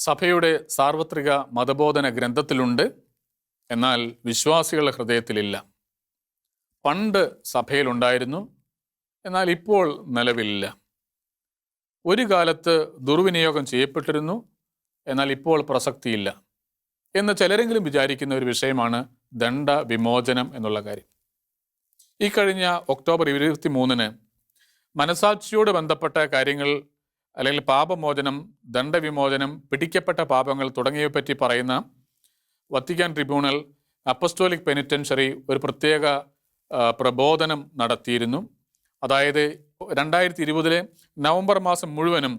സഭയുടെ സാർവത്രിക മതബോധന ഗ്രന്ഥത്തിലുണ്ട്, എന്നാൽ വിശ്വാസികളുടെ ഹൃദയത്തിലില്ല. പണ്ട് സഭയിലുണ്ടായിരുന്നു, എന്നാൽ ഇപ്പോൾ നിലവിലില്ല. ഒരു കാലത്ത് ദുർവിനിയോഗം ചെയ്യപ്പെട്ടിരുന്നു, എന്നാൽ ഇപ്പോൾ പ്രസക്തിയില്ല എന്ന് ചിലരെങ്കിലും വിചാരിക്കുന്ന ഒരു വിഷയമാണ് ദണ്ഡ വിമോചനം എന്നുള്ള കാര്യം. ഈ കഴിഞ്ഞ ഒക്ടോബർ 23-ന് മനസാക്ഷിയോട് ബന്ധപ്പെട്ട കാര്യങ്ങൾ, അല്ലെങ്കിൽ പാപമോചനം, ദണ്ഡവിമോചനം, പിടിക്കപ്പെട്ട പാപങ്ങൾ തുടങ്ങിയവയെപ്പറ്റി പറയുന്ന വത്തിക്കാൻ ട്രിബ്യൂണൽ അപ്പസ്റ്റോലിക് പെനിറ്റൻഷ്യറി ഒരു പ്രത്യേക പ്രബോധനം നടത്തിയിരുന്നു. അതായത് 2020 നവംബർ മാസം മുഴുവനും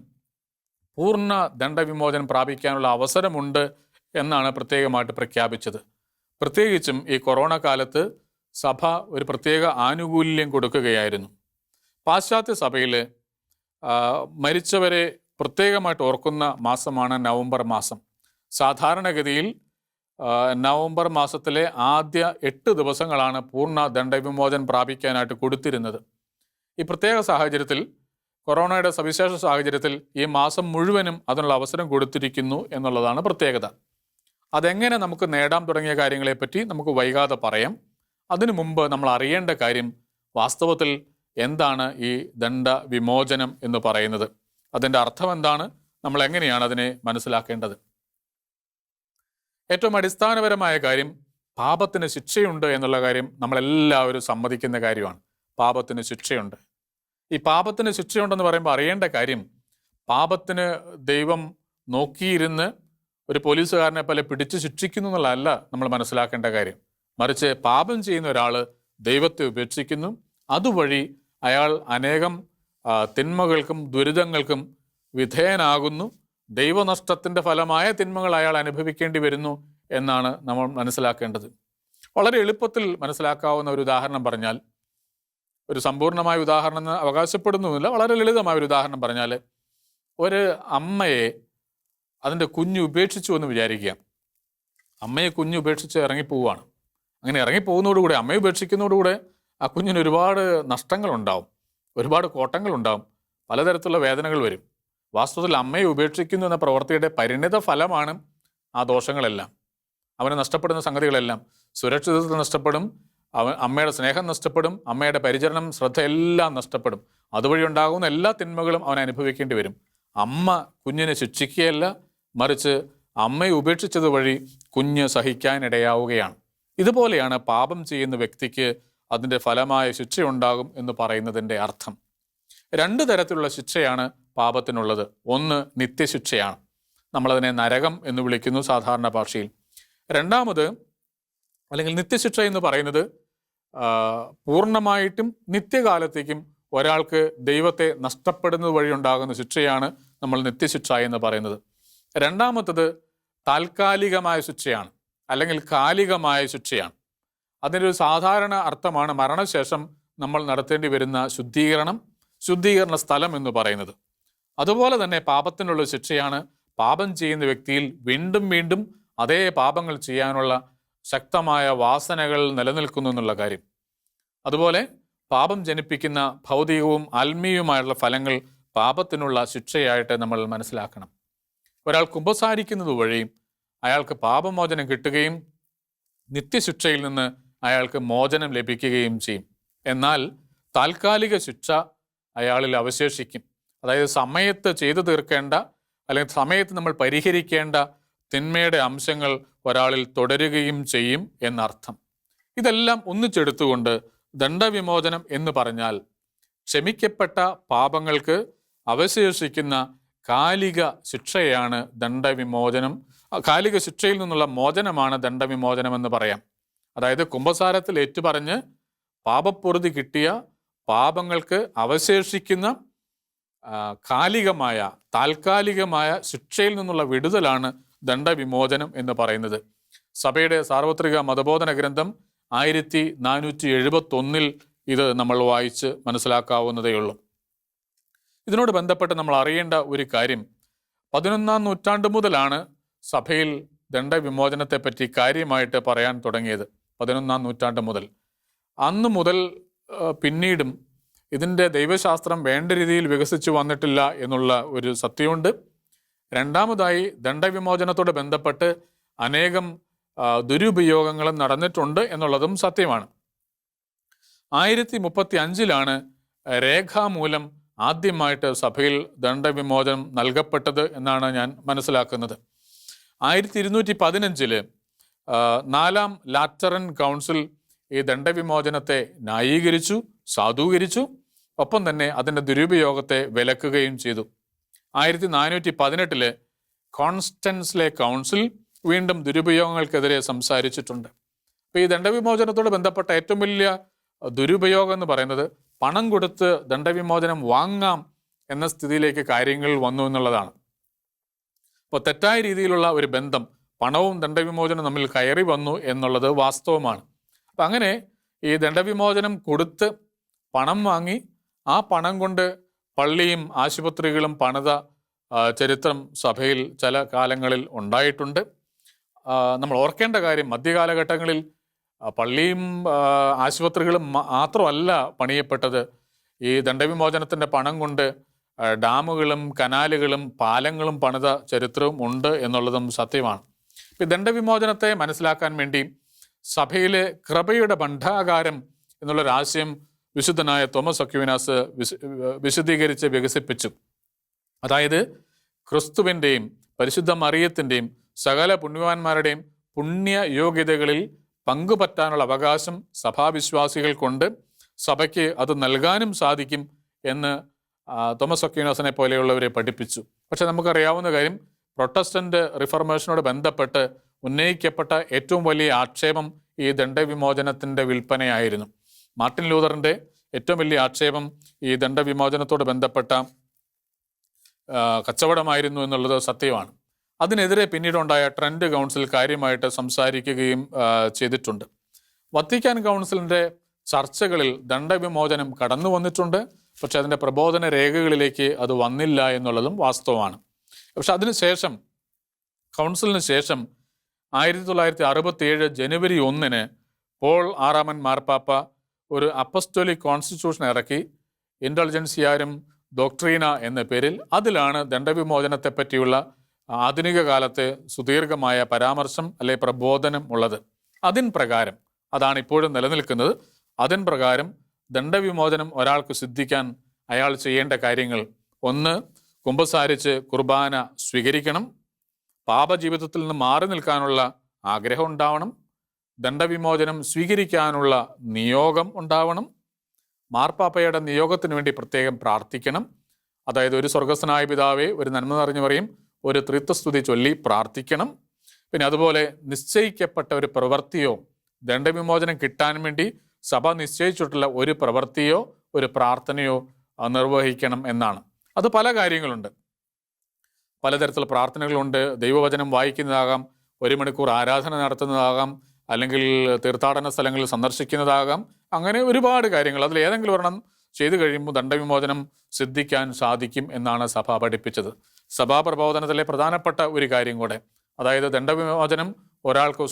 പൂർണ്ണ ദണ്ഡവിമോചനം പ്രാപിക്കാനുള്ള അവസരമുണ്ട് എന്നാണ് പ്രത്യേകമായിട്ട് പ്രഖ്യാപിച്ചത്. പ്രത്യേകിച്ചും ഈ കൊറോണ കാലത്ത് സഭ ഒരു പ്രത്യേക ആനുകൂല്യം കൊടുക്കുകയായിരുന്നു. പാശ്ചാത്യ സഭയിൽ മരിച്ചവരെ പ്രത്യേകമായിട്ട് ഓർക്കുന്ന മാസമാണ് നവംബർ മാസം. സാധാരണഗതിയിൽ നവംബർ മാസത്തിലെ ആദ്യ 8 ദിവസങ്ങളാണ് പൂർണ്ണ ദണ്ഡവിമോചനം പ്രാപിക്കാനായിട്ട് കൊടുത്തിരുന്നത്. ഈ പ്രത്യേക സാഹചര്യത്തിൽ, കൊറോണയുടെ സവിശേഷ സാഹചര്യത്തിൽ ഈ മാസം മുഴുവനും അതിനുള്ള അവസരം കൊടുത്തിരിക്കുന്നു എന്നുള്ളതാണ് പ്രത്യേകത. അതെങ്ങനെ നമുക്ക് നേടാം തുടങ്ങിയ കാര്യങ്ങളെപ്പറ്റി നമുക്ക് വൈകാതെ പറയാം. അതിനു മുമ്പ് നമ്മൾ അറിയേണ്ട കാര്യം, വാസ്തവത്തിൽ എന്താണ് ഈ ദണ്ഡ വിമോചനം എന്ന് പറയുന്നത്, അതിൻ്റെ അർത്ഥം എന്താണ്, നമ്മൾ എങ്ങനെയാണ് അതിനെ മനസ്സിലാക്കേണ്ടത്. ഏറ്റവും അടിസ്ഥാനപരമായ കാര്യം, പാപത്തിന് ശിക്ഷയുണ്ട് എന്നുള്ള കാര്യം നമ്മളെല്ലാവരും സമ്മതിക്കുന്ന കാര്യമാണ്. പാപത്തിന് ശിക്ഷയുണ്ട്. ഈ പാപത്തിന് ശിക്ഷയുണ്ടെന്ന് പറയുമ്പോൾ അറിയേണ്ട കാര്യം, പാപത്തിന് ദൈവം നോക്കിയിരുന്ന് ഒരു പോലീസുകാരനെ പോലെ പിടിച്ച് ശിക്ഷിക്കുന്നു എന്നുള്ളതല്ല നമ്മൾ മനസ്സിലാക്കേണ്ട കാര്യം. മറിച്ച് പാപം ചെയ്യുന്ന ഒരാൾ ദൈവത്തെ ഉപേക്ഷിക്കുന്നു, അതുവഴി അയാൾ അനേകം തിന്മകൾക്കും ദുരിതങ്ങൾക്കും വിധേയനാകുന്നു. ദൈവനഷ്ടത്തിൻ്റെ ഫലമായ തിന്മകൾ അയാൾ അനുഭവിക്കേണ്ടി വരുന്നു എന്നാണ് നമ്മൾ മനസ്സിലാക്കേണ്ടത്. വളരെ എളുപ്പത്തിൽ മനസ്സിലാക്കാവുന്ന ഒരു ഉദാഹരണം പറഞ്ഞാൽ, ഒരു സമ്പൂർണമായ ഉദാഹരണം എന്ന് അവകാശപ്പെടുന്നുമില്ല, വളരെ ലളിതമായ ഒരു ഉദാഹരണം പറഞ്ഞാൽ, ഒരു അമ്മയെ അതിൻ്റെ കുഞ്ഞ് ഉപേക്ഷിച്ചു എന്ന് വിചാരിക്കുക. അമ്മയെ കുഞ്ഞ് ഉപേക്ഷിച്ച് ഇറങ്ങിപ്പോവുകയാണ്. അങ്ങനെ ഇറങ്ങിപ്പോകുന്നതോടുകൂടെ, അമ്മയെ ഉപേക്ഷിക്കുന്നതോടുകൂടെ ആ കുഞ്ഞിന് ഒരുപാട് നഷ്ടങ്ങളുണ്ടാവും, ഒരുപാട് കോട്ടങ്ങളുണ്ടാവും, പലതരത്തിലുള്ള വേദനകൾ വരും. വാസ്തവത്തിൽ അമ്മയെ ഉപേക്ഷിക്കുന്നു എന്ന പ്രവൃത്തിയുടെ പരിണിത ഫലമാണ് ആ ദോഷങ്ങളെല്ലാം. അവന് നഷ്ടപ്പെടുന്ന സംഗതികളെല്ലാം, സുരക്ഷിതത്വം നഷ്ടപ്പെടും, അമ്മയുടെ സ്നേഹം നഷ്ടപ്പെടും, അമ്മയുടെ പരിചരണം, ശ്രദ്ധ എല്ലാം നഷ്ടപ്പെടും. അതുവഴി ഉണ്ടാകുന്ന എല്ലാ തിന്മകളും അവൻ അനുഭവിക്കേണ്ടി വരും. അമ്മ കുഞ്ഞിനെ ശിക്ഷിക്കുകയല്ല, മറിച്ച് അമ്മയെ ഉപേക്ഷിച്ചത് വഴി കുഞ്ഞ് സഹിക്കാനിടയാവുകയാണ്. ഇതുപോലെയാണ് പാപം ചെയ്യുന്ന വ്യക്തിക്ക് അതിൻ്റെ ഫലമായ ശിക്ഷയുണ്ടാകും എന്ന് പറയുന്നതിൻ്റെ അർത്ഥം. 2 തരത്തിലുള്ള ശിക്ഷയാണ് പാപത്തിനുള്ളത്. ഒന്ന് നിത്യശിക്ഷയാണ്, നമ്മളതിനെ നരകം എന്ന് വിളിക്കുന്നു സാധാരണ ഭാഷയിൽ. രണ്ടാമത്, അല്ലെങ്കിൽ നിത്യശിക്ഷ എന്ന് പറയുന്നത് പൂർണ്ണമായിട്ടും നിത്യകാലത്തേക്കും ഒരാൾക്ക് ദൈവത്തെ നഷ്ടപ്പെടുന്നത് വഴി ഉണ്ടാകുന്ന ശിക്ഷയാണ് നമ്മൾ നിത്യശിക്ഷ എന്ന് പറയുന്നത്. രണ്ടാമത്തത് താൽക്കാലികമായ ശിക്ഷയാണ്, അല്ലെങ്കിൽ കാലികമായ ശിക്ഷയാണ്. അതിൻ്റെ ഒരു സാധാരണ അർത്ഥമാണ് മരണശേഷം നമ്മൾ നടത്തേണ്ടി വരുന്ന ശുദ്ധീകരണ സ്ഥലം എന്ന് പറയുന്നത്. അതുപോലെ തന്നെ പാപത്തിനുള്ള ശിക്ഷയാണ് പാപം ചെയ്യുന്ന വ്യക്തിയിൽ വീണ്ടും വീണ്ടും അതേ പാപങ്ങൾ ചെയ്യാനുള്ള ശക്തമായ വാസനകൾ നിലനിൽക്കുന്നു എന്നുള്ള കാര്യം. അതുപോലെ പാപം ജനിപ്പിക്കുന്ന ഭൗതികവും ആത്മീയവുമായുള്ള ഫലങ്ങൾ പാപത്തിനുള്ള ശിക്ഷയായിട്ട് നമ്മൾ മനസ്സിലാക്കണം. ഒരാൾ കുമ്പസാരിക്കുന്നത് വഴി അയാൾക്ക് പാപമോചനം കിട്ടുകയും നിത്യശിക്ഷയിൽ നിന്ന് അയാൾക്ക് മോചനം ലഭിക്കുകയും ചെയ്യും. എന്നാൽ താൽക്കാലിക ശിക്ഷ അയാളിൽ അവശേഷിക്കും. അതായത് സമയത്ത് ചെയ്തു തീർക്കേണ്ട, അല്ലെങ്കിൽ സമയത്ത് നമ്മൾ പരിഹരിക്കേണ്ട തിന്മയുടെ അംശങ്ങൾ ഒരാളിൽ തുടരുകയും ചെയ്യും എന്നർത്ഥം. ഇതെല്ലാം ഒന്നിച്ചെടുത്തുകൊണ്ട് ദണ്ഡവിമോചനം എന്ന് പറഞ്ഞാൽ ക്ഷമിക്കപ്പെട്ട പാപങ്ങൾക്ക് അവശേഷിക്കുന്ന കാലിക ശിക്ഷയാണ് ദണ്ഡവിമോചനം. കാലിക ശിക്ഷയിൽ നിന്നുള്ള മോചനമാണ് ദണ്ഡവിമോചനം എന്ന് പറയാം. അതായത് കുമ്പസാരത്തിൽ ഏറ്റുപറഞ്ഞ് പാപപ്പൊറുതി കിട്ടിയ പാപങ്ങൾക്ക് അവശേഷിക്കുന്ന താൽക്കാലികമായ ശിക്ഷയിൽ നിന്നുള്ള വിടുതലാണ് ദണ്ഡവിമോചനം എന്ന് പറയുന്നത്. സഭയുടെ സാർവത്രിക മതബോധന ഗ്രന്ഥം 1471 ഇത് നമ്മൾ വായിച്ച് മനസ്സിലാക്കാവുന്നതേയുള്ളൂ. ഇതിനോട് ബന്ധപ്പെട്ട് നമ്മൾ അറിയേണ്ട ഒരു കാര്യം, 11-ാം നൂറ്റാണ്ട് മുതലാണ് സഭയിൽ ദണ്ഡവിമോചനത്തെപ്പറ്റി കാര്യമായിട്ട് പറയാൻ തുടങ്ങിയത്. 11-ാം നൂറ്റാണ്ട് മുതൽ. അന്ന് മുതൽ പിന്നീടും ഇതിൻ്റെ ദൈവശാസ്ത്രം വേണ്ട രീതിയിൽ വികസിച്ചു വന്നിട്ടില്ല എന്നുള്ള ഒരു സത്യമുണ്ട്. രണ്ടാമതായി ദണ്ഡവിമോചനത്തോട് ബന്ധപ്പെട്ട് അനേകം ദുരുപയോഗങ്ങളും നടന്നിട്ടുണ്ട് എന്നുള്ളതും സത്യമാണ്. 1035 രേഖാമൂലം ആദ്യമായിട്ട് സഭയിൽ ദണ്ഡവിമോചനം നൽകപ്പെട്ടത് എന്നാണ് ഞാൻ മനസ്സിലാക്കുന്നത്. 1215 4-ാം ലാറ്ററൻ കൗൺസിൽ ഈ ദണ്ഡവിമോചനത്തെ ന്യായീകരിച്ചു, സാധൂകരിച്ചു, ഒപ്പം തന്നെ അതിൻ്റെ ദുരുപയോഗത്തെ വിലക്കുകയും ചെയ്തു. 1418 കോൺസ്റ്റൻസിലെ കൗൺസിൽ വീണ്ടും ദുരുപയോഗങ്ങൾക്കെതിരെ സംസാരിച്ചിട്ടുണ്ട്. അപ്പോൾ ഈ ദണ്ഡവിമോചനത്തോട് ബന്ധപ്പെട്ട ഏറ്റവും വലിയ ദുരുപയോഗം എന്ന് പറയുന്നത് പണം കൊടുത്ത് ദണ്ഡവിമോചനം വാങ്ങാം എന്ന സ്ഥിതിയിലേക്ക് കാര്യങ്ങൾ വന്നു എന്നുള്ളതാണ്. അപ്പോൾ തെറ്റായ രീതിയിലുള്ള ഒരു ബന്ധം പണവും ദണ്ഡവിമോചനം തമ്മിൽ കയറി വന്നു എന്നുള്ളത് വാസ്തവമാണ്. അപ്പം അങ്ങനെ ഈ ദണ്ഡവിമോചനം കൊടുത്ത് പണം വാങ്ങി ആ പണം കൊണ്ട് പള്ളിയും ആശുപത്രികളും പണിത ചരിത്രം സഭയിൽ ചില കാലങ്ങളിൽ ഉണ്ടായിട്ടുണ്ട്. നമ്മൾ ഓർക്കേണ്ട കാര്യം, മധ്യകാലഘട്ടങ്ങളിൽ പള്ളിയും ആശുപത്രികളും മാത്രമല്ല പണിയപ്പെട്ടത്. ഈ ദണ്ഡവിമോചനത്തിൻ്റെ പണം കൊണ്ട് ഡാമുകളും കനാലുകളും പാലങ്ങളും പണിത ചരിത്രവും ഉണ്ട് എന്നുള്ളതും സത്യമാണ്. ഈ ദണ്ഡവിമോചനത്തെ മനസ്സിലാക്കാൻ വേണ്ടി സഭയിലെ കൃപയുടെ ഭണ്ഡാകാരം എന്നുള്ളൊരാശയം വിശുദ്ധനായ തോമസ് അക്വീനാസ് വിശദീകരിച്ച് വികസിപ്പിച്ചു. അതായത് ക്രിസ്തുവിൻ്റെയും പരിശുദ്ധ മറിയത്തിൻ്റെയും സകല പുണ്യവാന്മാരുടെയും പുണ്യയോഗ്യതകളിൽ പങ്കുപറ്റാനുള്ള അവകാശം സഭാവിശ്വാസികൾ കൊണ്ട് സഭയ്ക്ക് അത് നൽകാനും സാധിക്കും എന്ന് തോമസ് അക്വീനാസിനെ പോലെയുള്ളവരെ പഠിപ്പിച്ചു. പക്ഷെ നമുക്കറിയാവുന്ന കാര്യം, പ്രൊട്ടസ്റ്റന്റ് റിഫർമേഷനോട് ബന്ധപ്പെട്ട് ഉന്നയിക്കപ്പെട്ട ഏറ്റവും വലിയ ആക്ഷേപം ഈ ദണ്ഡവിമോചനത്തിൻ്റെ വിൽപ്പനയായിരുന്നു. മാർട്ടിൻ ലൂതറിൻ്റെ ഏറ്റവും വലിയ ആക്ഷേപം ഈ ദണ്ഡവിമോചനത്തോട് ബന്ധപ്പെട്ട കച്ചവടമായിരുന്നു എന്നുള്ളത് സത്യമാണ്. അതിനെതിരെ പിന്നീടുണ്ടായ ട്രെൻഡ് കൗൺസിൽ കാര്യമായിട്ട് സംസാരിക്കുകയും ചെയ്തിട്ടുണ്ട്. വത്തിക്കാൻ കൗൺസിലിൻ്റെ ചർച്ചകളിൽ ദണ്ഡവിമോചനം കടന്നു വന്നിട്ടുണ്ട്. പക്ഷെ അതിൻ്റെ പ്രബോധന രേഖകളിലേക്ക് അത് വന്നില്ല എന്നുള്ളതും വാസ്തവമാണ്. പക്ഷെ അതിനുശേഷം, കൗൺസിലിന് ശേഷം 1967 ജനുവരി 1 പോൾ 6 മാർപ്പാപ്പ ഒരു അപ്പസ്റ്റോലിക് കോൺസ്റ്റിറ്റ്യൂഷൻ ഇറക്കി, ഇൻ്റലിജൻസിയാരും ഡോക്ട്രീന എന്ന പേരിൽ. അതിലാണ് ദണ്ഡവിമോചനത്തെ പറ്റിയുള്ള ആധുനിക കാലത്തെ സുദീർഘമായ പരാമർശം അല്ലെ പ്രബോധനം ഉള്ളത്. അതിൻ പ്രകാരം, അതാണ് ഇപ്പോഴും നിലനിൽക്കുന്നത്, അതിൻ പ്രകാരം ദണ്ഡവിമോചനം ഒരാൾക്ക് സിദ്ധിക്കാൻ അയാൾ ചെയ്യേണ്ട കാര്യങ്ങൾ: 1, കുമ്പസാരിച്ച് കുർബാന സ്വീകരിക്കണം. പാപജീവിതത്തിൽ നിന്ന് മാറി നിൽക്കാനുള്ള ആഗ്രഹം ഉണ്ടാവണം. ദണ്ഡവിമോചനം സ്വീകരിക്കാനുള്ള നിയോഗം ഉണ്ടാവണം. മാർപ്പാപ്പയുടെ നിയോഗത്തിന് വേണ്ടി പ്രത്യേകം പ്രാർത്ഥിക്കണം. അതായത് ഒരു സ്വർഗസ്ഥനായ പിതാവേ, ഒരു നന്മ നിറഞ്ഞു പറയും, ഒരു ത്രിത്വസ്തുതി ചൊല്ലി പ്രാർത്ഥിക്കണം. പിന്നെ അതുപോലെ നിശ്ചയിക്കപ്പെട്ട ഒരു പ്രവൃത്തിയോ, ദണ്ഡവിമോചനം കിട്ടാൻ വേണ്ടി സഭ നിശ്ചയിച്ചിട്ടുള്ള ഒരു പ്രവൃത്തിയോ ഒരു പ്രാർത്ഥനയോ നിർവഹിക്കണം എന്നാണ്. അത് പല കാര്യങ്ങളുണ്ട്, പലതരത്തിലുള്ള പ്രാർത്ഥനകളുണ്ട്. ദൈവവചനം വായിക്കുന്നതാകാം, 1 മണിക്കൂർ ആരാധന നടത്തുന്നതാകാം, അല്ലെങ്കിൽ തീർത്ഥാടന സ്ഥലങ്ങളിൽ സന്ദർശിക്കുന്നതാകാം. അങ്ങനെ ഒരുപാട് കാര്യങ്ങൾ. അതിൽ ഏതെങ്കിലും ഒരെണ്ണം ചെയ്തു കഴിയുമ്പോൾ ദണ്ഡവിമോചനം സിദ്ധിക്കാൻ സാധിക്കും എന്നാണ് സഭ പഠിപ്പിച്ചത്. സഭാപ്രബോധനത്തിലെ പ്രധാനപ്പെട്ട ഒരു കാര്യം കൂടെ, അതായത് ദണ്ഡവിമോചനം ഒരാൾക്ക്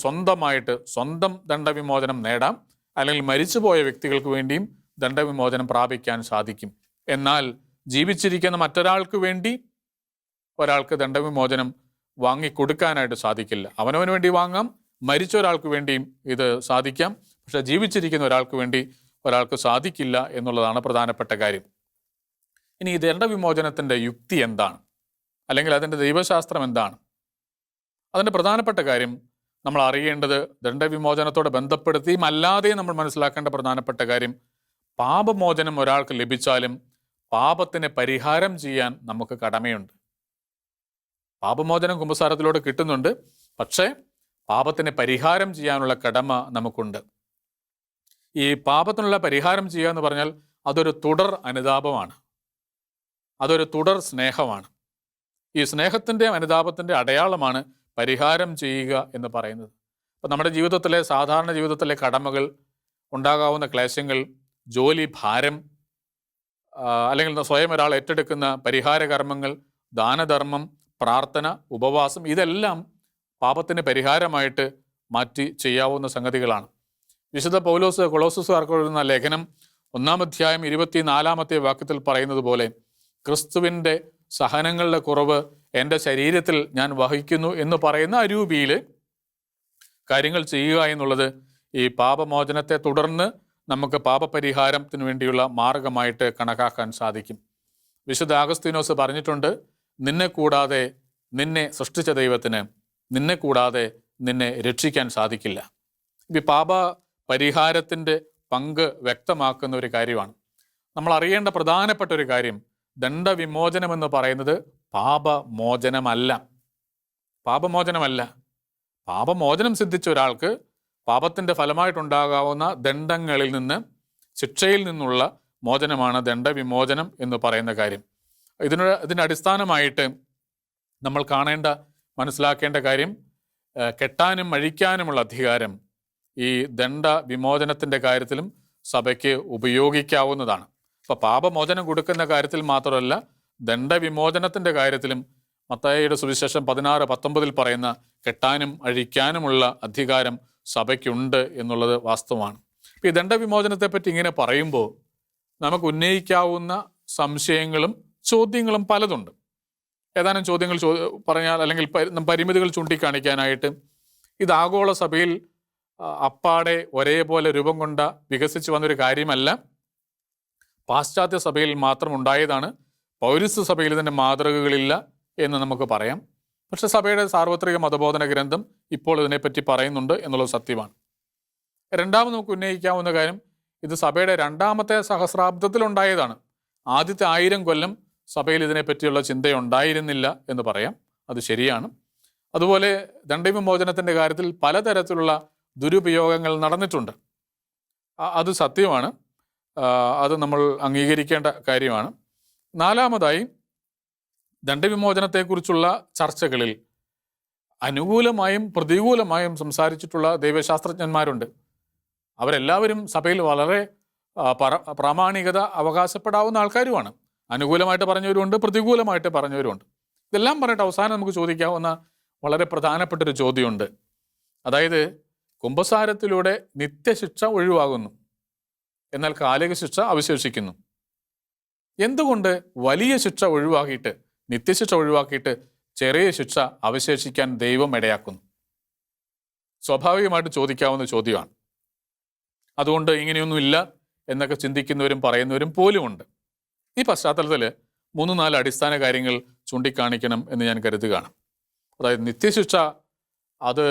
സ്വന്തം ദണ്ഡവിമോചനം നേടാം, അല്ലെങ്കിൽ മരിച്ചുപോയ വ്യക്തികൾക്ക് വേണ്ടിയും ദണ്ഡവിമോചനം പ്രാപിക്കാൻ സാധിക്കും. എന്നാൽ ജീവിച്ചിരിക്കുന്ന മറ്റൊരാൾക്ക് വേണ്ടി ഒരാൾക്ക് ദണ്ഡവിമോചനം വാങ്ങിക്കൊടുക്കാനായിട്ട് സാധിക്കില്ല. അവനവന് വേണ്ടി വാങ്ങാം, മരിച്ച ഒരാൾക്ക് വേണ്ടിയും ഇത് സാധിക്കാം. പക്ഷെ ജീവിച്ചിരിക്കുന്ന ഒരാൾക്ക് വേണ്ടി ഒരാൾക്ക് സാധിക്കില്ല എന്നുള്ളതാണ് പ്രധാനപ്പെട്ട കാര്യം. ഇനി ഈ ദണ്ഡവിമോചനത്തിൻ്റെ യുക്തി എന്താണ്, അല്ലെങ്കിൽ അതിൻ്റെ ദൈവശാസ്ത്രം എന്താണ്? അതിൻ്റെ പ്രധാനപ്പെട്ട കാര്യം നമ്മൾ അറിയേണ്ടത്, ദണ്ഡവിമോചനത്തോട് ബന്ധപ്പെടുത്തിയും അല്ലാതെയും നമ്മൾ മനസ്സിലാക്കേണ്ട പ്രധാനപ്പെട്ട കാര്യം, പാപമോചനം ഒരാൾക്ക് ലഭിച്ചാലും പാപത്തിന് പരിഹാരം ചെയ്യാൻ നമുക്ക് കടമയുണ്ട്. പാപമോചനം കുമ്പസാരത്തിലൂടെ കിട്ടുന്നുണ്ട്, പക്ഷേ പാപത്തിന് പരിഹാരം ചെയ്യാനുള്ള കടമ നമുക്കുണ്ട്. ഈ പാപത്തിനുള്ള പരിഹാരം ചെയ്യുക എന്ന് പറഞ്ഞാൽ അതൊരു തുടർ അനുതാപമാണ്, അതൊരു തുടർ സ്നേഹമാണ്. ഈ സ്നേഹത്തിൻ്റെ അനുതാപത്തിൻ്റെ അടയാളമാണ് പരിഹാരം ചെയ്യുക എന്ന് പറയുന്നത്. അപ്പം നമ്മുടെ ജീവിതത്തിലെ, സാധാരണ ജീവിതത്തിലെ കടമകൾ, ഉണ്ടാകാവുന്ന ക്ലേശങ്ങൾ, ജോലി ഭാരം, അല്ലെങ്കിൽ സ്വയം ഒരാൾ ഏറ്റെടുക്കുന്ന പരിഹാര കർമ്മങ്ങൾ, ദാനധർമ്മം, പ്രാർത്ഥന, ഉപവാസം, ഇതെല്ലാം പാപത്തിന് പരിഹാരമായിട്ട് മാറ്റി ചെയ്യാവുന്ന സംഗതികളാണ്. വിശുദ്ധ പൗലോസ് കൊളോസ്സുകാർക്ക് എഴുതുന്ന ലേഖനം 1-ാം അധ്യായം 24-ാമത്തെ വാക്യത്തിൽ പറയുന്നത് പോലെ, ക്രിസ്തുവിൻ്റെ സഹനങ്ങളുടെ കുറവ് എൻ്റെ ശരീരത്തിൽ ഞാൻ വഹിക്കുന്നു എന്ന് പറയുന്ന അരൂപിയിൽ കാര്യങ്ങൾ ചെയ്യുക എന്നുള്ളത് ഈ പാപമോചനത്തെ തുടർന്ന് നമുക്ക് പാപപരിഹാരത്തിന് വേണ്ടിയുള്ള മാർഗമായിട്ട് കണക്കാക്കാൻ സാധിക്കും. വിശുദ്ധ അഗസ്തീനോസ് പറഞ്ഞിട്ടുണ്ട്, നിന്നെ കൂടാതെ നിന്നെ സൃഷ്ടിച്ച ദൈവത്തിന് നിന്നെ കൂടാതെ നിന്നെ രക്ഷിക്കാൻ സാധിക്കില്ല. ഈ പാപ പരിഹാരത്തിൻ്റെ പങ്ക് വ്യക്തമാക്കുന്ന ഒരു കാര്യമാണ്. നമ്മൾ അറിയേണ്ട പ്രധാനപ്പെട്ട ഒരു കാര്യം, ദണ്ഡവിമോചനം എന്ന് പറയുന്നത് പാപമോചനമല്ല. പാപമോചനമല്ല. പാപമോചനം സിദ്ധിച്ച ഒരാൾക്ക് പാപത്തിൻ്റെ ഫലമായിട്ടുണ്ടാകാവുന്ന ദണ്ഡങ്ങളിൽ നിന്ന്, ശിക്ഷയിൽ നിന്നുള്ള മോചനമാണ് ദണ്ഡവിമോചനം എന്ന് പറയുന്ന കാര്യം. ഇതിൻ്റെ അടിസ്ഥാനമായിട്ട് നമ്മൾ മനസ്സിലാക്കേണ്ട കാര്യം, കെട്ടാനും അഴിക്കാനുമുള്ള അധികാരം ഈ ദണ്ഡവിമോചനത്തിൻ്റെ കാര്യത്തിലും സഭയ്ക്ക് ഉപയോഗിക്കാവുന്നതാണ്. അപ്പോൾ പാപമോചനം കൊടുക്കുന്ന കാര്യത്തിൽ മാത്രമല്ല, ദണ്ഡവിമോചനത്തിൻ്റെ കാര്യത്തിലും മത്തായിയുടെ സുവിശേഷം 16:19 പറയുന്ന കെട്ടാനും അഴിക്കാനുമുള്ള അധികാരം സഭയ്ക്കുണ്ട് എന്നുള്ളത് വാസ്തവമാണ്. ഈ ദണ്ഡവിമോചനത്തെപ്പറ്റി ഇങ്ങനെ പറയുമ്പോൾ നമുക്ക് ഉന്നയിക്കാവുന്ന സംശയങ്ങളും ചോദ്യങ്ങളും പലതുണ്ട്. ഏതാനും ചോദ്യങ്ങൾ പറഞ്ഞാൽ, അല്ലെങ്കിൽ പരിമിതികൾ ചൂണ്ടിക്കാണിക്കാനായിട്ട്, ഇത് ആഗോള സഭയിൽ അപ്പാടെ ഒരേപോലെ രൂപം കൊണ്ട വികസിച്ച് വന്നൊരു കാര്യമല്ല. പാശ്ചാത്യ സഭയിൽ മാത്രം ഉണ്ടായതാണ്. പൗരസ്ത്യ സഭയിൽ ഇതിൻ്റെ മാതൃകകളില്ല എന്ന് നമുക്ക് പറയാം. പക്ഷെ സഭയുടെ സാർവത്രിക മതബോധന ഗ്രന്ഥം ഇപ്പോൾ ഇതിനെപ്പറ്റി പറയുന്നുണ്ട് എന്നുള്ളത് സത്യമാണ്. രണ്ടാമത് നമുക്ക് ഉന്നയിക്കാവുന്ന കാര്യം, ഇത് സഭയുടെ രണ്ടാമത്തെ സഹസ്രാബ്ദത്തിലുണ്ടായതാണ്. ആദ്യത്തെ 1000 കൊല്ലം സഭയിൽ ഇതിനെപ്പറ്റിയുള്ള ചിന്തയുണ്ടായിരുന്നില്ല എന്ന് പറയാം. അത് ശരിയാണ്. അതുപോലെ ദണ്ഡവിമോചനത്തിൻ്റെ കാര്യത്തിൽ പലതരത്തിലുള്ള ദുരുപയോഗങ്ങൾ നടന്നിട്ടുണ്ട്. അത് സത്യമാണ്. അത് നമ്മൾ അംഗീകരിക്കേണ്ട കാര്യമാണ്. നാലാമതായി, ദണ്ഡവിമോചനത്തെക്കുറിച്ചുള്ള ചർച്ചകളിൽ അനുകൂലമായും പ്രതികൂലമായും സംസാരിച്ചിട്ടുള്ള ദൈവശാസ്ത്രജ്ഞന്മാരുണ്ട്. അവരെല്ലാവരും സഭയിൽ വളരെ പ്രാമാണികത അവകാശപ്പെടാവുന്ന ആൾക്കാരുമാണ്. അനുകൂലമായിട്ട് പറഞ്ഞവരുമുണ്ട്, പ്രതികൂലമായിട്ട് പറഞ്ഞവരുമുണ്ട്. ഇതെല്ലാം പറഞ്ഞിട്ട് അവസാനം നമുക്ക് ചോദിക്കാവുന്ന വളരെ പ്രധാനപ്പെട്ടൊരു ചോദ്യമുണ്ട്. അതായത്, കുമ്പസാരത്തിലൂടെ നിത്യശിക്ഷ ഒഴിവാകുന്നു, എന്നാൽ കാലിക ശിക്ഷ അവശേഷിക്കുന്നു. എന്തുകൊണ്ട് വലിയ ശിക്ഷ ഒഴിവാക്കിയിട്ട്, നിത്യശിക്ഷ ഒഴിവാക്കിയിട്ട് ചെറിയ ശിക്ഷ അവശേഷിക്കാൻ ദൈവം ഇടയാക്കുന്നു? സ്വാഭാവികമായിട്ട് ചോദിക്കാവുന്ന ചോദ്യമാണ്. അതുകൊണ്ട് ഇങ്ങനെയൊന്നുമില്ല എന്നൊക്കെ ചിന്തിക്കുന്നവരും പറയുന്നവരും പോലുമുണ്ട്. ഈ പശ്ചാത്തലത്തിൽ 3-4 അടിസ്ഥാന കാര്യങ്ങൾ ചൂണ്ടിക്കാണിക്കണം എന്ന് ഞാൻ കരുതുകയാണ്. അതായത്, നിത്യശിക്ഷ അത്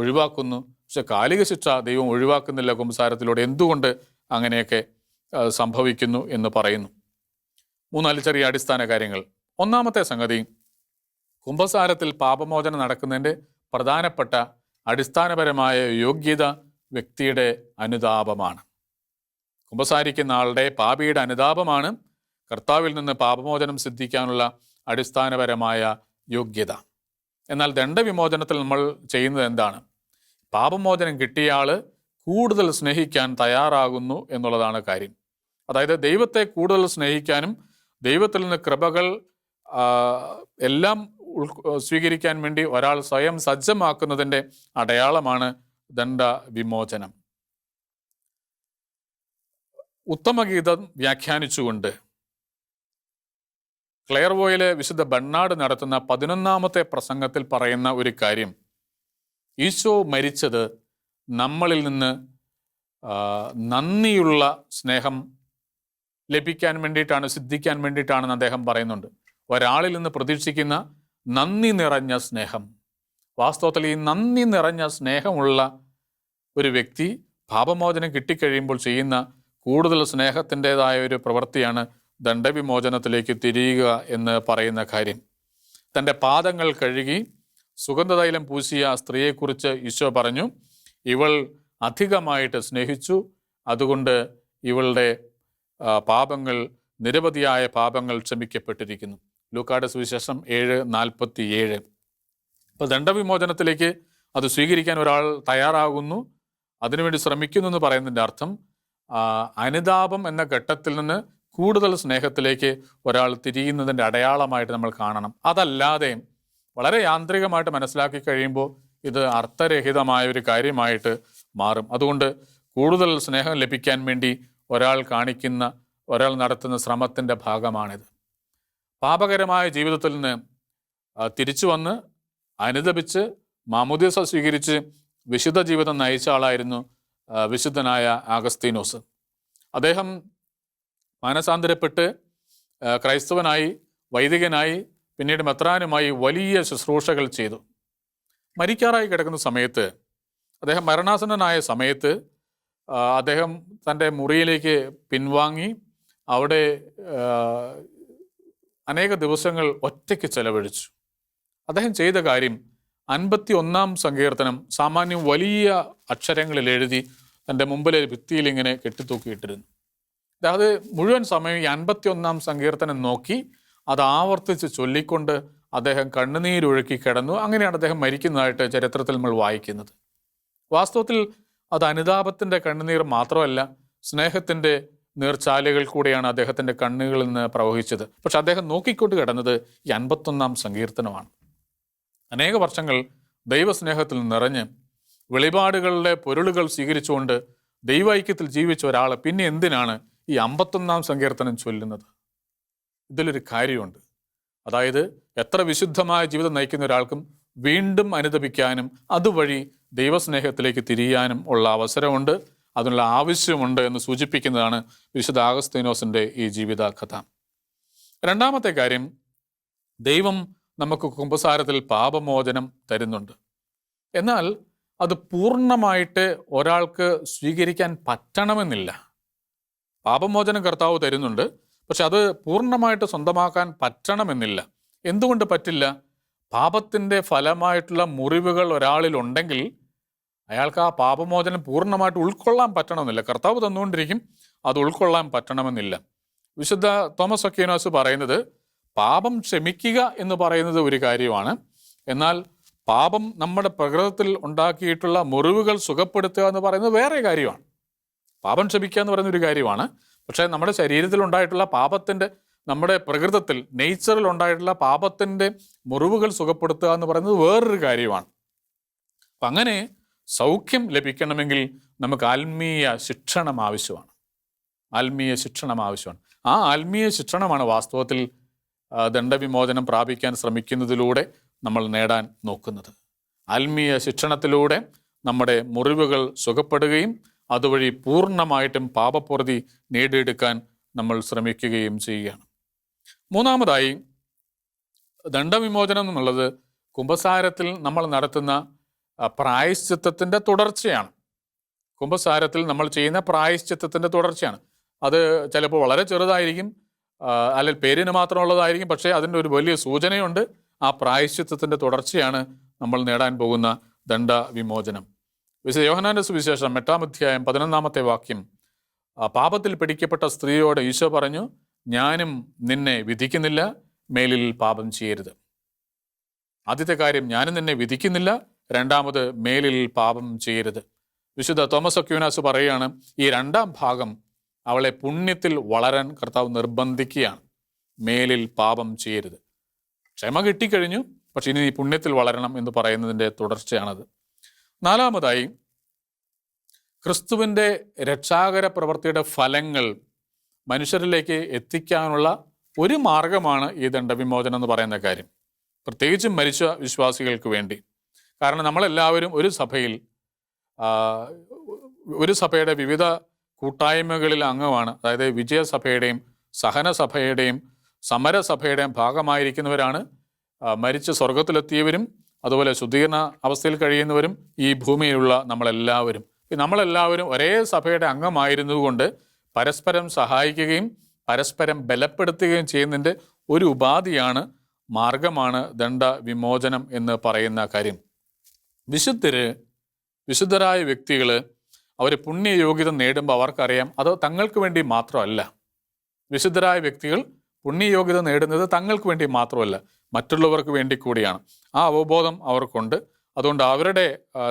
ഒഴിവാക്കുന്നു, പക്ഷെ കാലിക ശിക്ഷ ദൈവം ഒഴിവാക്കുന്നില്ല കുമ്പസാരത്തിലൂടെ. എന്തുകൊണ്ട് അങ്ങനെയൊക്കെ സംഭവിക്കുന്നു എന്ന് പറയുന്നു. 3-4 ചെറിയ അടിസ്ഥാന കാര്യങ്ങൾ. ഒന്നാമത്തെ സംഗതി, കുമ്പസാരത്തിൽ പാപമോചനം നടക്കുന്നതിൻ്റെ പ്രധാനപ്പെട്ട അടിസ്ഥാനപരമായ യോഗ്യത വ്യക്തിയുടെ അനുതാപമാണ്. കുമ്പസാരിക്കുന്ന ആളുടെ, പാപിയുടെ അനുതാപമാണ് കർത്താവിൽ നിന്ന് പാപമോചനം സിദ്ധിക്കാനുള്ള അടിസ്ഥാനപരമായ യോഗ്യത. എന്നാൽ ദണ്ഡവിമോചനത്തിൽ നമ്മൾ ചെയ്യുന്നത് എന്താണ്? പാപമോചനം കിട്ടിയ ആൾ കൂടുതൽ സ്നേഹിക്കാൻ തയ്യാറാകുന്നു എന്നുള്ളതാണ് കാര്യം. അതായത്, ദൈവത്തെ കൂടുതൽ സ്നേഹിക്കാനും ദൈവത്തിൽ നിന്ന് കൃപകൾ എല്ലാം സ്വീകരിക്കാൻ വേണ്ടി ഒരാൾ സ്വയം സജ്ജമാക്കുന്നതിൻ്റെ അടയാളമാണ് ദണ്ഡവിമോചനം. ഉത്തമഗീതം വ്യാഖ്യാനിച്ചുകൊണ്ട് ക്ലെയർവോയിലെ വിശുദ്ധ ബെർണാഡ് നടത്തുന്ന 11ാമത്തെ പ്രസംഗത്തിൽ പറയുന്ന ഒരു കാര്യം, ഈശോ മരിച്ചത് നമ്മളിൽ നിന്ന് നന്ദിയുള്ള സ്നേഹം ലഭിക്കാൻ വേണ്ടിയിട്ടാണ്, സിദ്ധിക്കാൻ വേണ്ടിയിട്ടാണെന്ന് അദ്ദേഹം പറയുന്നുണ്ട്. ഒരാളിൽ നിന്ന് പ്രതീക്ഷിക്കുന്ന നന്ദി നിറഞ്ഞ സ്നേഹം. വാസ്തവത്തിൽ ഈ നന്ദി നിറഞ്ഞ സ്നേഹമുള്ള ഒരു വ്യക്തി പാപമോചനം കിട്ടിക്കഴിയുമ്പോൾ ചെയ്യുന്ന കൂടുതൽ സ്നേഹത്തിൻ്റെതായ ഒരു പ്രവൃത്തിയാണ് ദണ്ഡവിമോചനത്തിലേക്ക് തിരിയുക എന്ന് പറയുന്ന കാര്യം. തൻ്റെ പാദങ്ങൾ കഴുകി സുഗന്ധതൈലം പൂശിയ സ്ത്രീയെക്കുറിച്ച് ഈശോ പറഞ്ഞു, ഇവൾ അധികമായിട്ട് സ്നേഹിച്ചു, അതുകൊണ്ട് ഇവളുടെ പാപങ്ങൾ, നിരവധിയായ പാപങ്ങൾ ക്ഷമിക്കപ്പെട്ടിരിക്കുന്നു. ലൂക്കായുടെ സുവിശേഷം 7:47. അപ്പോൾ ദണ്ഡവിമോചനത്തിലേക്ക് അത് സ്വീകരിക്കാൻ ഒരാൾ തയ്യാറാകുന്നു, അതിനുവേണ്ടി ശ്രമിക്കുന്നു എന്ന് പറയുന്നതിൻ്റെ അർത്ഥം അനുതാപം എന്ന ഘട്ടത്തിൽ നിന്ന് കൂടുതൽ സ്നേഹത്തിലേക്ക് ഒരാൾ തിരിയുന്നതിൻ്റെ അടയാളമായിട്ട് നമ്മൾ കാണണം. അതല്ലാതെ വളരെ യാന്ത്രികമായിട്ട് മനസ്സിലാക്കി കഴിയുമ്പോൾ ഇത് അർത്ഥരഹിതമായ ഒരു കാര്യമായിട്ട് മാറും. അതുകൊണ്ട് കൂടുതൽ സ്നേഹം ലഭിക്കാൻ വേണ്ടി ഒരാൾ നടത്തുന്ന ശ്രമത്തിൻ്റെ ഭാഗമാണിത്. പാപകരമായ ജീവിതത്തിൽ നിന്ന് തിരിച്ചു വന്ന് അനുദപിച്ച് മാമോദീസ സ്വീകരിച്ച് വിശുദ്ധ ജീവിതം നയിച്ച ആളായിരുന്നു വിശുദ്ധനായ ആഗസ്തീനോസ്. അദ്ദേഹം മാനസാന്തരപ്പെട്ട് ക്രൈസ്തവനായി, വൈദികനായി, പിന്നീട് മെത്രാനുമായി വലിയ ശുശ്രൂഷകൾ ചെയ്തു. മരിക്കാറായി കിടക്കുന്ന സമയത്ത്, അദ്ദേഹം മരണാസന്നനായ സമയത്ത് അദ്ദേഹം തൻ്റെ മുറിയിലേക്ക് പിൻവാങ്ങി അവിടെ അനേക ദിവസങ്ങൾ ഒറ്റയ്ക്ക് ചെലവഴിച്ചു. അദ്ദേഹം ചെയ്ത കാര്യം 51 സങ്കീർത്തനം സാമാന്യം വലിയ അക്ഷരങ്ങളിൽ എഴുതി തൻ്റെ മുമ്പിലെ ഭിത്തിയിൽ ഇങ്ങനെ കെട്ടിത്തൂക്കിയിട്ടിരുന്നു. അതായത് മുഴുവൻ സമയം ഈ 51 സങ്കീർത്തനം നോക്കി അത് ആവർത്തിച്ച് ചൊല്ലിക്കൊണ്ട് അദ്ദേഹം കണ്ണുനീരൊഴുക്കി കിടന്നു. അങ്ങനെയാണ് അദ്ദേഹം മരിക്കുന്നതായിട്ട് ചരിത്രത്തിൽ നമ്മൾ വായിക്കുന്നത്. വാസ്തവത്തിൽ അത് അനുതാപത്തിൻ്റെ കണ്ണുനീർ മാത്രമല്ല, സ്നേഹത്തിൻ്റെ നീർച്ചാലുകൾ കൂടെയാണ് അദ്ദേഹത്തിൻ്റെ കണ്ണുകളിൽ നിന്ന് പ്രവഹിച്ചത്. പക്ഷെ അദ്ദേഹം നോക്കിക്കൊണ്ട് കിടന്നത് ഈ 51 സങ്കീർത്തനമാണ്. അനേക വർഷങ്ങൾ ദൈവസ്നേഹത്തിൽ നിറഞ്ഞ് വെളിപാടുകളുടെ പൊരുളുകൾ സ്വീകരിച്ചുകൊണ്ട് ദൈവൈക്യത്തിൽ ജീവിച്ച ഒരാൾ പിന്നെ എന്തിനാണ് ഈ 51 സങ്കീർത്തനം ചൊല്ലുന്നത്? ഇതിലൊരു കാര്യമുണ്ട്. അതായത് എത്ര വിശുദ്ധമായ ജീവിതം നയിക്കുന്ന ഒരാൾക്കും വീണ്ടും അനുദപിക്കാനും അതുവഴി ദൈവസ്നേഹത്തിലേക്ക് തിരിയാനും ഉള്ള അവസരമുണ്ട്, അതിനുള്ള ആവശ്യമുണ്ട് എന്ന് സൂചിപ്പിക്കുന്നതാണ് വിശുദ്ധ ആഗസ്തീനോസിൻ്റെ ഈ ജീവിത കഥ. രണ്ടാമത്തെ കാര്യം, ദൈവം നമുക്ക് കുമ്പസാരത്തിൽ പാപമോചനം തരുന്നുണ്ട്. എന്നാൽ അത് പൂർണ്ണമായിട്ട് ഒരാൾക്ക് സ്വീകരിക്കാൻ പറ്റണമെന്നില്ല. പാപമോചനം കർത്താവ് തരുന്നുണ്ട്, പക്ഷെ അത് പൂർണ്ണമായിട്ട് സ്വന്തമാക്കാൻ പറ്റണമെന്നില്ല. എന്തുകൊണ്ട് പറ്റില്ല? പാപത്തിൻ്റെ ഫലമായിട്ടുള്ള മുറിവുകൾ ഒരാളിലുണ്ടെങ്കിൽ അയാൾക്ക് ആ പാപമോചനം പൂർണ്ണമായിട്ട് ഉൾക്കൊള്ളാൻ പറ്റണമെന്നില്ല. കർത്താവ് തന്നുകൊണ്ടിരിക്കും, അത് ഉൾക്കൊള്ളാൻ പറ്റണമെന്നില്ല. വിശുദ്ധ തോമസ് അക്വീനാസ് പറയുന്നത് പാപം ക്ഷമിക്കുക എന്ന് പറയുന്നത് ഒരു കാര്യമാണ്, എന്നാൽ പാപം നമ്മുടെ പ്രകൃതത്തിൽ ഉണ്ടാക്കിയിട്ടുള്ള മുറിവുകൾ സുഖപ്പെടുത്തുക എന്ന് പറയുന്നത് വേറെ കാര്യമാണ്. പാപം ക്ഷമിക്കുക എന്ന് പറയുന്ന ഒരു കാര്യമാണ്, പക്ഷേ നമ്മുടെ ശരീരത്തിൽ ഉണ്ടായിട്ടുള്ള പാപത്തിൻ്റെ, നമ്മുടെ പ്രകൃതത്തിൽ നേച്ചറിൽ ഉണ്ടായിട്ടുള്ള പാപത്തിൻ്റെ മുറിവുകൾ സുഖപ്പെടുത്തുക എന്ന് പറയുന്നത് വേറൊരു കാര്യമാണ്. അപ്പം അങ്ങനെ സൗഖ്യം ലഭിക്കണമെങ്കിൽ നമുക്ക് ആത്മീയ ശിക്ഷണം ആവശ്യമാണ്. ആത്മീയ ശിക്ഷണം ആവശ്യമാണ്. ആ ആത്മീയ ശിക്ഷണമാണ് വാസ്തവത്തിൽ ദണ്ഡവിമോചനം പ്രാപിക്കാൻ ശ്രമിക്കുന്നതിലൂടെ നമ്മൾ നേടാൻ നോക്കുന്നത്. ആത്മീയ ശിക്ഷണത്തിലൂടെ നമ്മുടെ മുറിവുകൾ സുഖപ്പെടുകയും അതുവഴി പൂർണ്ണമായിട്ടും പാപപ്രതി നേടിയെടുക്കാൻ നമ്മൾ ശ്രമിക്കുകയും ചെയ്യുകയാണ്. മൂന്നാമതായി, ദണ്ഡവിമോചനം എന്നുള്ളത് കുമ്പസാരത്തിൽ നമ്മൾ നടത്തുന്ന പ്രായശ്ചിത്തത്തിൻ്റെ തുടർച്ചയാണ്. കുമ്പസാരത്തിൽ നമ്മൾ ചെയ്യുന്ന പ്രായശ്ചിത്തത്തിൻ്റെ തുടർച്ചയാണ്. അത് ചിലപ്പോൾ വളരെ ചെറുതായിരിക്കും, അല്ലെങ്കിൽ പേരിന് മാത്രമുള്ളതായിരിക്കും, പക്ഷേ അതിൻ്റെ ഒരു വലിയ സൂചനയുണ്ട്. ആ പ്രായശ്ചിത്തത്തിൻ്റെ തുടർച്ചയാണ് നമ്മൾ നേടാൻ പോകുന്ന ദണ്ഡവിമോചനം. വിശുദ്ധ യോഹന്നാന്റെ സുവിശേഷം 8-ാം അധ്യായം 11-ാമത്തെ വാക്യം, പാപത്തിൽ പിടിക്കപ്പെട്ട സ്ത്രീയോട് ഈശോ പറഞ്ഞു, ഞാനും നിന്നെ വിധിക്കുന്നില്ല, മേലിൽ പാപം ചെയ്യരുത്. ആദ്യത്തെ കാര്യം, ഞാനും നിന്നെ വിധിക്കുന്നില്ല. രണ്ടാമത്, മേലിൽ പാപം ചെയ്യരുത്. വിശുദ്ധ തോമസ് അക്വീനാസ് പറയുകയാണ്, ഈ രണ്ടാം ഭാഗം അവളെ പുണ്യത്തിൽ വളരാൻ കർത്താവ് നിർബന്ധിക്കുകയാണ്. മേലിൽ പാപം ചെയ്യരുത്. ക്ഷമ കിട്ടിക്കഴിഞ്ഞു, പക്ഷെ ഇനി പുണ്യത്തിൽ വളരണം എന്ന് പറയുന്നതിൻ്റെ തുടർച്ചയാണത്. നാലാമതായി, ക്രിസ്തുവിൻ്റെ രക്ഷാകര പ്രവൃത്തിയുടെ ഫലങ്ങൾ മനുഷ്യരിലേക്ക് എത്തിക്കാനുള്ള ഒരു മാർഗമാണ് ഈ ദണ്ഡവിമോചനം എന്ന് പറയുന്ന കാര്യം, പ്രത്യേകിച്ചും മരിച്ച വിശ്വാസികൾക്ക് വേണ്ടി. കാരണം നമ്മളെല്ലാവരും ഒരു സഭയുടെ വിവിധ കൂട്ടായ്മകളിൽ അംഗമാണ്. അതായത് വിജയസഭയുടെയും സഹനസഭയുടെയും സമരസഭയുടെയും ഭാഗമായിരിക്കുന്നവരാണ്. മരിച്ച് സ്വർഗത്തിലെത്തിയവരും അതുപോലെ ശുദ്ധീകരണ അവസ്ഥയിൽ കഴിയുന്നവരും ഈ ഭൂമിയിലുള്ള നമ്മളെല്ലാവരും ഒരേ സഭയുടെ അംഗമായിരുന്നതുകൊണ്ട് പരസ്പരം സഹായിക്കുകയും പരസ്പരം ബലപ്പെടുത്തുകയും ചെയ്യുന്നതിൻ്റെ ഒരു ഉപാധിയാണ്, മാർഗമാണ് ദണ്ഡവിമോചനം എന്ന് പറയുന്ന കാര്യം. വിശുദ്ധരായ വ്യക്തികൾ അവർ പുണ്യയോഗ്യത നേടുമ്പോൾ അവർക്കറിയാം അത് തങ്ങൾക്ക് വേണ്ടി മാത്രമല്ല. വിശുദ്ധരായ വ്യക്തികൾ പുണ്യയോഗ്യത നേടുന്നത് തങ്ങൾക്ക് വേണ്ടി മാത്രമല്ല, മറ്റുള്ളവർക്ക് വേണ്ടി കൂടിയാണ്. ആ അവബോധം അവർക്കുണ്ട്. അതുകൊണ്ട് അവരുടെ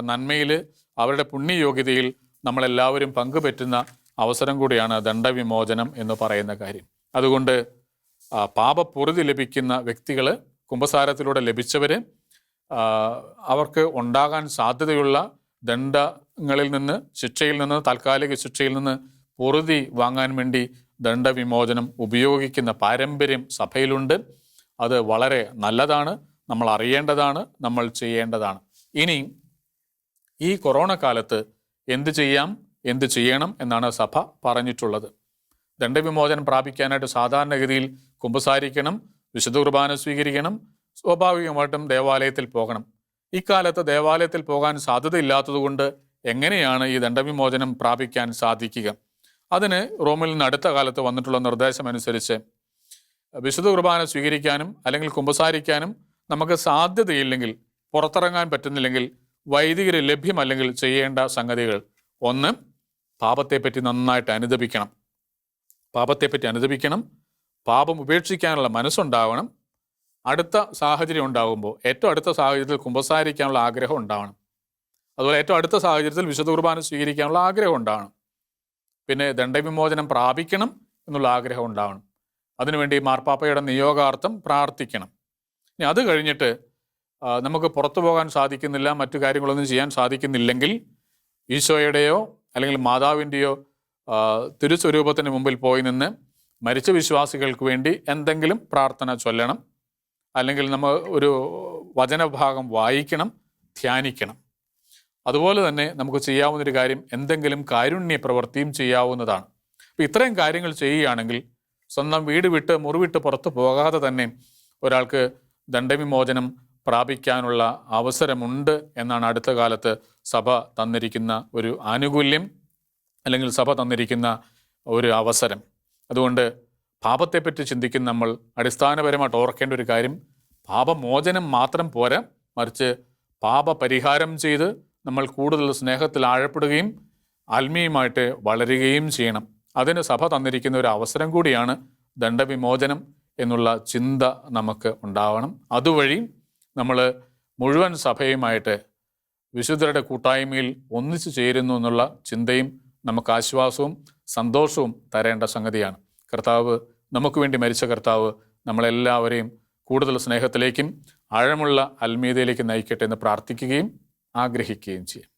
നന്മയിൽ, അവരുടെ പുണ്യയോഗ്യതയിൽ നമ്മളെല്ലാവരും പങ്കുപറ്റുന്ന അവസരം കൂടിയാണ് ദണ്ഡവിമോചനം എന്ന് പറയുന്ന കാര്യം. അതുകൊണ്ട് പാപപൂർതി ലഭിക്കുന്ന വ്യക്തികൾ, കുമ്പസാരത്തിലൂടെ ലഭിച്ചവർ, അവർക്ക് ഉണ്ടാകാൻ സാധ്യതയുള്ള ദണ്ഡങ്ങളിൽ നിന്ന്, ശിക്ഷയിൽ നിന്ന്, താൽക്കാലിക ശിക്ഷയിൽ നിന്ന് പൊറുതി വാങ്ങാൻ വേണ്ടി ദണ്ഡവിമോചനം ഉപയോഗിക്കുന്ന പാരമ്പര്യം സഭയിലുണ്ട്. അത് വളരെ നല്ലതാണ്, നമ്മൾ അറിയേണ്ടതാണ്, നമ്മൾ ചെയ്യേണ്ടതാണ്. ഇനി ഈ കൊറോണ കാലത്ത് എന്ത് ചെയ്യാം, എന്ത് ചെയ്യണം എന്നാണ് സഭ പറഞ്ഞിട്ടുള്ളത്. ദണ്ഡവിമോചനം പ്രാപിക്കാനായിട്ട് സാധാരണഗതിയിൽ കുമ്പസാരിക്കണം, വിശുദ്ധ കുർബാന സ്വീകരിക്കണം, സ്വാഭാവികമായിട്ടും ദേവാലയത്തിൽ പോകണം. ഇക്കാലത്ത് ദേവാലയത്തിൽ പോകാൻ സാധ്യതയില്ലാത്തതുകൊണ്ട് എങ്ങനെയാണ് ഈ ദണ്ഡവിമോചനം പ്രാപിക്കാൻ സാധിക്കുക? അതിന് റോമിൽ നിന്ന് അടുത്ത കാലത്ത് വന്നിട്ടുള്ള നിർദ്ദേശമനുസരിച്ച് വിശുദ്ധ കുർബാന സ്വീകരിക്കാനും അല്ലെങ്കിൽ കുമ്പസാരിക്കാനും നമുക്ക് സാധ്യതയില്ലെങ്കിൽ, പുറത്തിറങ്ങാൻ പറ്റുന്നില്ലെങ്കിൽ, വൈദികർ ലഭ്യമല്ലെങ്കിൽ ചെയ്യേണ്ട സംഗതികൾ: ഒന്ന്, പാപത്തെപ്പറ്റി നന്നായിട്ട് അനുദപിക്കണം. പാപത്തെപ്പറ്റി അനുദപിക്കണം. പാപം ഉപേക്ഷിക്കാനുള്ള മനസ്സുണ്ടാവണം. അടുത്ത സാഹചര്യം ഉണ്ടാകുമ്പോൾ, ഏറ്റവും അടുത്ത സാഹചര്യത്തിൽ കുമ്പസാരിക്കാനുള്ള ആഗ്രഹം ഉണ്ടാവണം. അതുപോലെ ഏറ്റവും അടുത്ത സാഹചര്യത്തിൽ വിശുദ്ധ കുർബാന സ്വീകരിക്കാനുള്ള ആഗ്രഹം ഉണ്ടാവണം. പിന്നെ ദണ്ഡവിമോചനം പ്രാപിക്കണം എന്നുള്ള ആഗ്രഹം ഉണ്ടാവണം. അതിനുവേണ്ടി മാർപ്പാപ്പയുടെ നിയോഗാർത്ഥം പ്രാർത്ഥിക്കണം. ഇനി അത് കഴിഞ്ഞിട്ട് നമുക്ക് പുറത്തു പോകാൻ സാധിക്കുന്നില്ല, മറ്റു കാര്യങ്ങളൊന്നും ചെയ്യാൻ സാധിക്കുന്നില്ലെങ്കിൽ ഈശോയുടെയോ അല്ലെങ്കിൽ മാതാവിൻ്റെയോ തിരുസ്വരൂപത്തിന് മുമ്പിൽ പോയി നിന്ന് മരിച്ച വിശ്വാസികൾക്ക് വേണ്ടി എന്തെങ്കിലും പ്രാർത്ഥന ചൊല്ലണം. അല്ലെങ്കിൽ നമ്മൾ ഒരു വചനഭാഗം വായിക്കണം, ധ്യാനിക്കണം. അതുപോലെ തന്നെ നമുക്ക് ചെയ്യാവുന്നൊരു കാര്യം എന്തെങ്കിലും കാരുണ്യ പ്രവൃത്തിയും ചെയ്യാവുന്നതാണ്. അപ്പോൾ ഇത്രയും കാര്യങ്ങൾ ചെയ്യുകയാണെങ്കിൽ സ്വന്തം വീട് വിട്ട് മുറിവിട്ട് പുറത്ത് പോകാതെ തന്നെ ഒരാൾക്ക് ദണ്ഡവിമോചനം പ്രാപിക്കാനുള്ള അവസരമുണ്ട് എന്നാണ് അടുത്ത കാലത്ത് സഭ തന്നിരിക്കുന്ന ഒരു ആനുകൂല്യം, അല്ലെങ്കിൽ സഭ തന്നിരിക്കുന്ന ഒരു അവസരം. അതുകൊണ്ട് പാപത്തെപ്പറ്റി ചിന്തിക്കുന്ന നമ്മൾ അടിസ്ഥാനപരമായിട്ട് ഓർക്കേണ്ട ഒരു കാര്യം, പാപമോചനം മാത്രം പോരാ, മറിച്ച് പാപപരിഹാരം ചെയ്ത് നമ്മൾ കൂടുതൽ സ്നേഹത്തിൽ ആഴപ്പെടുകയും ആത്മീയമായിട്ട് വളരുകയും ചെയ്യണം. അതിന് സഭ തന്നിരിക്കുന്ന ഒരു അവസരം കൂടിയാണ് ദണ്ഡവിമോചനം എന്നുള്ള ചിന്ത നമുക്ക് ഉണ്ടാവണം. അതുവഴി നമ്മൾ മുഴുവൻ സഭയുമായിട്ട് വിശുദ്ധരുടെ കൂട്ടായ്മയിൽ ഒന്നിച്ചു ചേരുന്നു എന്നുള്ള ചിന്തയും നമുക്ക് ആശ്വാസവും സന്തോഷവും തരേണ്ട സംഗതിയാണ്. കർത്താവ് നമുക്ക് വേണ്ടി മരിച്ച കർത്താവ് നമ്മളെല്ലാവരെയും കൂടുതൽ സ്നേഹത്തിലേക്കും ആഴമുള്ള ആത്മീയതയിലേക്ക് നയിക്കട്ടെ എന്ന് പ്രാർത്ഥിക്കുകയും ആഗ്രഹിക്കുകയും ചെയ്യും.